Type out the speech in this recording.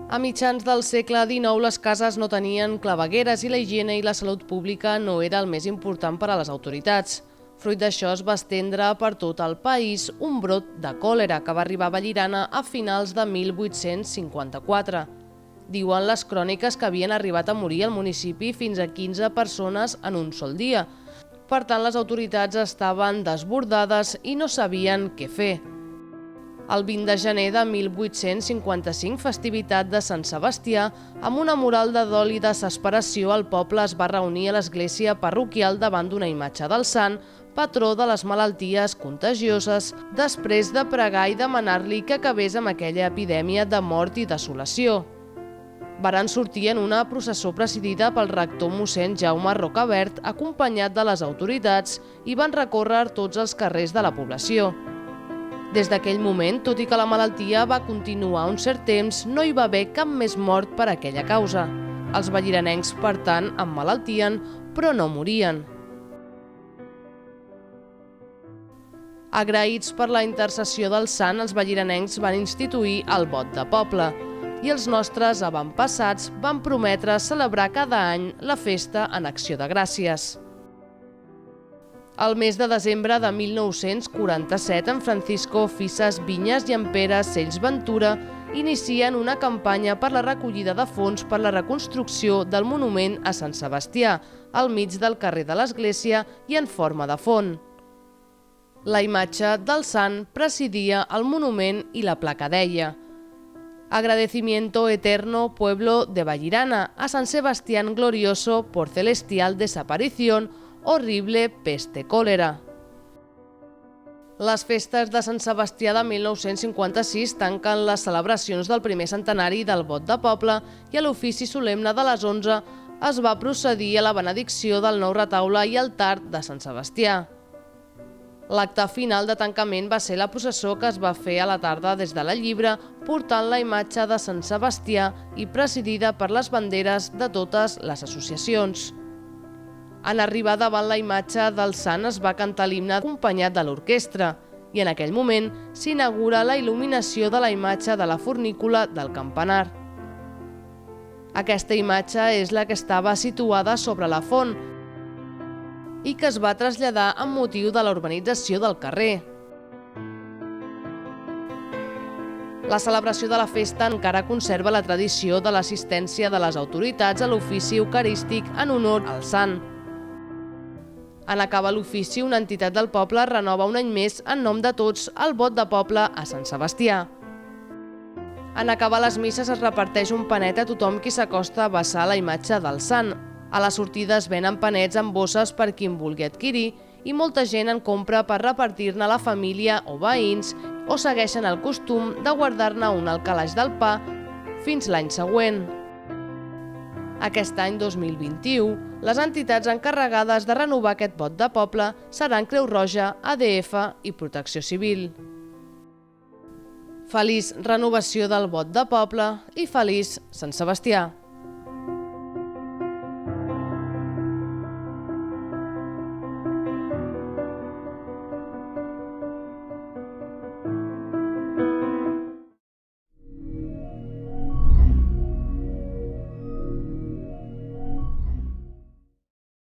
A mitjans del segle XIX les cases no tenien clavegueres i la higiene i la salut pública no era el més important per a les autoritats. Fruit d'això es va estendre per tot el país un brot de còlera que va arribar a Vallirana a finals de 1854. Diuen les cròniques que havien arribat a morir al municipi fins a 15 persones en un sol dia. Per tant, les autoritats estaven desbordades i no sabien què fer. El 20 de gener de 1855, festivitat de Sant Sebastià, amb una moral de dol i desesperació, el poble es va reunir a l'església parroquial davant d'una imatge del sant, patró de les malalties contagioses, després de pregar i demanar-li que acabés amb aquella epidèmia de mort i desolació. Varen sortir en una processó presidida pel rector mossèn Jaume Rocavert, acompanyat de les autoritats, i van recórrer tots els carrers de la població. Des d'aquell moment, tot i que la malaltia va continuar un cert temps, no hi va haver cap més mort per aquella causa. Els valliranencs, per tant, emmalaltien, però no morien. Agraïts per la intercessió del sant, els valliranencs van instituir el vot de poble i els nostres avantpassats van prometre celebrar cada any la festa en acció de gràcies. El mes de desembre de 1947, en Francisco Fisas Viñas i en Pere Sells Ventura inicien una campanya per la recollida de fons per la reconstrucció del monument a Sant Sebastià, al mig del carrer de l'Església i en forma de font. La imatge del sant presidia el monument i la placa deia: Agradecimiento eterno pueblo de Vallirana a San Sebastián glorioso por celestial desaparición horrible peste còlera. Les festes de Sant Sebastià de 1956 tanquen les celebracions del primer centenari del vot de poble i a l'ofici solemne de les 11 es va procedir a la benedicció del nou retaule i altar de Sant Sebastià. L'acte final de tancament va ser la processó que es va fer a la tarda des de la Llibre, portant la imatge de Sant Sebastià i presidida per les banderes de totes les associacions. En arribar davant la imatge del sant es va cantar l'himne acompanyat de l'orquestra i en aquell moment s'inaugura la il·luminació de la imatge de la fornícula del campanar. Aquesta imatge és la que estava situada sobre la font i que es va traslladar amb motiu de la urbanització del carrer. La celebració de la festa encara conserva la tradició de l'assistència de les autoritats a l'ofici eucarístic en honor al sant. En acabar l'ofici, una entitat del poble renova un any més en nom de tots el vot de poble a Sant Sebastià. En acabar les misses es reparteix un panet a tothom qui s'acosta a vessar la imatge del sant. A la sortida es venen panets en bosses per qui en vulgui adquirir i molta gent en compra per repartir-ne a la família o veïns o segueixen el costum de guardar-ne un al calaix del pa fins l'any següent. Aquest any 2021, les entitats encarregades de renovar aquest vot de poble seran Creu Roja, ADF i Protecció Civil. Feliç renovació del vot de poble i feliç Sant Sebastià!